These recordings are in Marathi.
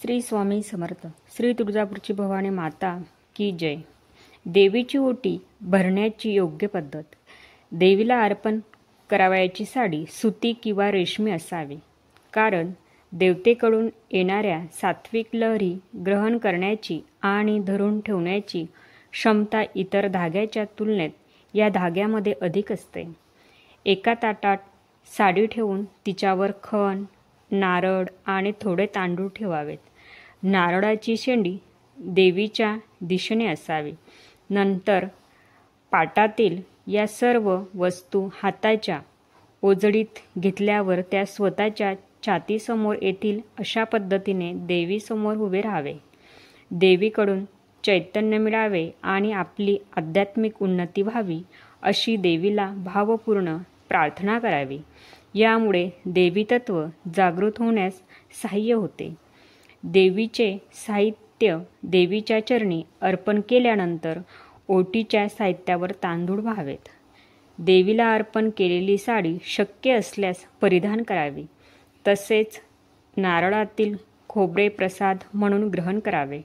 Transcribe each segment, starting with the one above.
श्री स्वामी समर्थ. श्री तुळजापूरची भवानी माता की जय. देवीची ओटी भरण्याची योग्य पद्धत. देवीला अर्पण करावयाची साडी सुती किंवा रेशमी असावी, कारण देवतेकडून येणाऱ्या सात्विक लहरी ग्रहण करण्याची आणि धरून ठेवण्याची क्षमता इतर धाग्याच्या तुलनेत या धाग्यामध्ये अधिक असते. एका ताटात साडी ठेवून तिच्यावर खण, नारळ आणि थोडे तांदूळ ठेवावेत. नारळाची शेंडी देवीच्या दिशेने असावी. नंतर पाटातील या सर्व वस्तू हाताच्या ओजडीत घेतल्यावर त्या स्वतःच्या छातीसमोर येतील अशा पद्धतीने देवीसमोर उभे राहावे. देवीकडून चैतन्य मिळावे आणि आपली आध्यात्मिक उन्नती व्हावी अशी देवीला भावपूर्ण प्रार्थना करावी. यामुळे देवी तत्व जागृत होण्यास सहाय्य होते. देवीचे साहित्य देवीच्या चरणी अर्पण केल्यानंतर ओटीच्या साहित्यावर तांदूळ व्हावेत. देवीला अर्पण केलेली साडी शक्य असल्यास परिधान करावी. तसेच नारळातील खोबरे प्रसाद म्हणून ग्रहण करावे.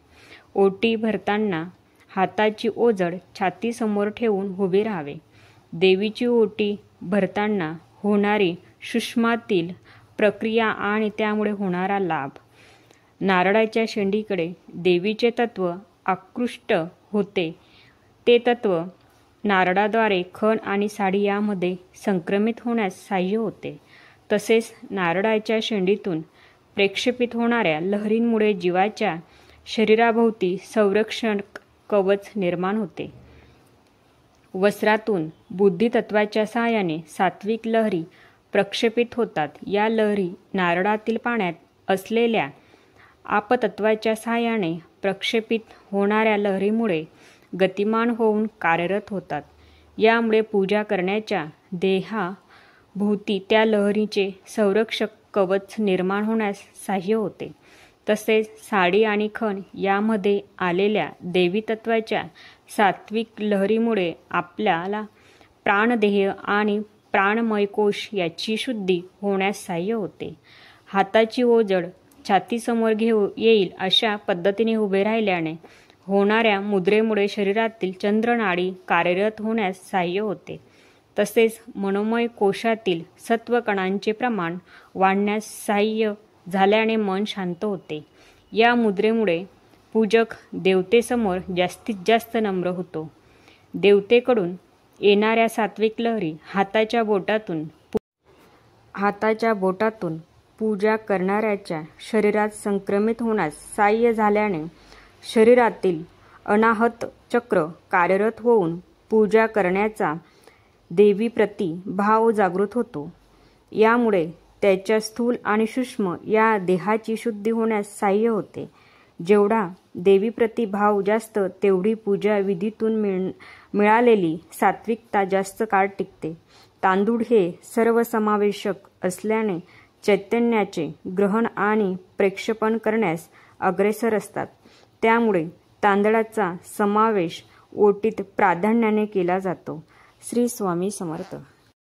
ओटी भरताना हाताची ओजड छातीसमोर ठेवून उभे राहावे. देवीची ओटी भरताना होणारी सुषमातील प्रक्रिया आणि त्यामुळे होणारा लाभ. नारळाच्या शेंडीकडे देवीचे तत्व आकृष्ट होते. ते तत्व नारळाद्वारे खण आणि साडी यामध्ये संक्रमित होण्यास सहाय्य होते. तसेच नारळाच्या शेंडीतून प्रक्षेपित होणाऱ्या लहरींमुळे जीवाच्या शरीराभोवती संरक्षण कवच निर्माण होते. वस्त्रातून बुद्धितत्वाच्या सहाय्याने सात्विक लहरी प्रक्षेपित होतात. या लहरी नारळातील पाण्यात असलेल्या आपतत्वाच्या सहाय्याने प्रक्षेपित होणाऱ्या लहरीमुळे गतिमान होऊन कार्यरत होतात. यामुळे पूजा करण्याच्या देहाभोवती त्या लहरीचे संरक्षक कवच निर्माण होण्यास सहाय्य होते. तसेच साडी आणि खण यामध्ये आलेल्या देवी तत्वाच्या सात्विक लहरीमुळे आपल्याला प्राणदेह आणि प्राणमय कोश याची शुद्धी होण्यास सहाय्य होते. हाताची ओजड छातीसमोर येईल अशा पद्धतीने उभे राहिल्याने होणाऱ्या मुद्रेमुळे शरीरातील चंद्रनाडी कार्यरत होण्यास सहाय्य होते. तसेच मनोमय कोशातील सत्वकणांचे प्रमाण वाढण्यास सहाय्य झाल्याने मन शांत होते. या मुद्रेमुळे पूजक देवतेसमोर जास्तीत जास्त नम्र होतो. देवतेकडून येणाऱ्या सात्विक लहरी हाताच्या बोटातून पूजा करणाऱ्याच्या शरीरात संक्रमित होण्यास सहाय्य झाल्याने शरीरातील अनाहत चक्र कार्यरत होऊन पूजा करण्याचा देवीप्रती भाव जागृत होतो. यामुळे त्याच्या स्थूल आणि सूक्ष्म या देहाची शुद्धी होण्यास सहाय्य होते. जेवढा देवीप्रती भाव जास्त तेवढी पूजा विधीतून मिळालेली सात्विकता जास्त काळ टिकते. तांदूळ हे सर्वसमावेशक असल्याने चैतन्याचे ग्रहण आणि प्रक्षेपण करण्यास अग्रेसर असतात. त्यामुळे तांदळाचा समावेश ओटीत प्राधान्याने केला जातो. श्री स्वामी समर्थ.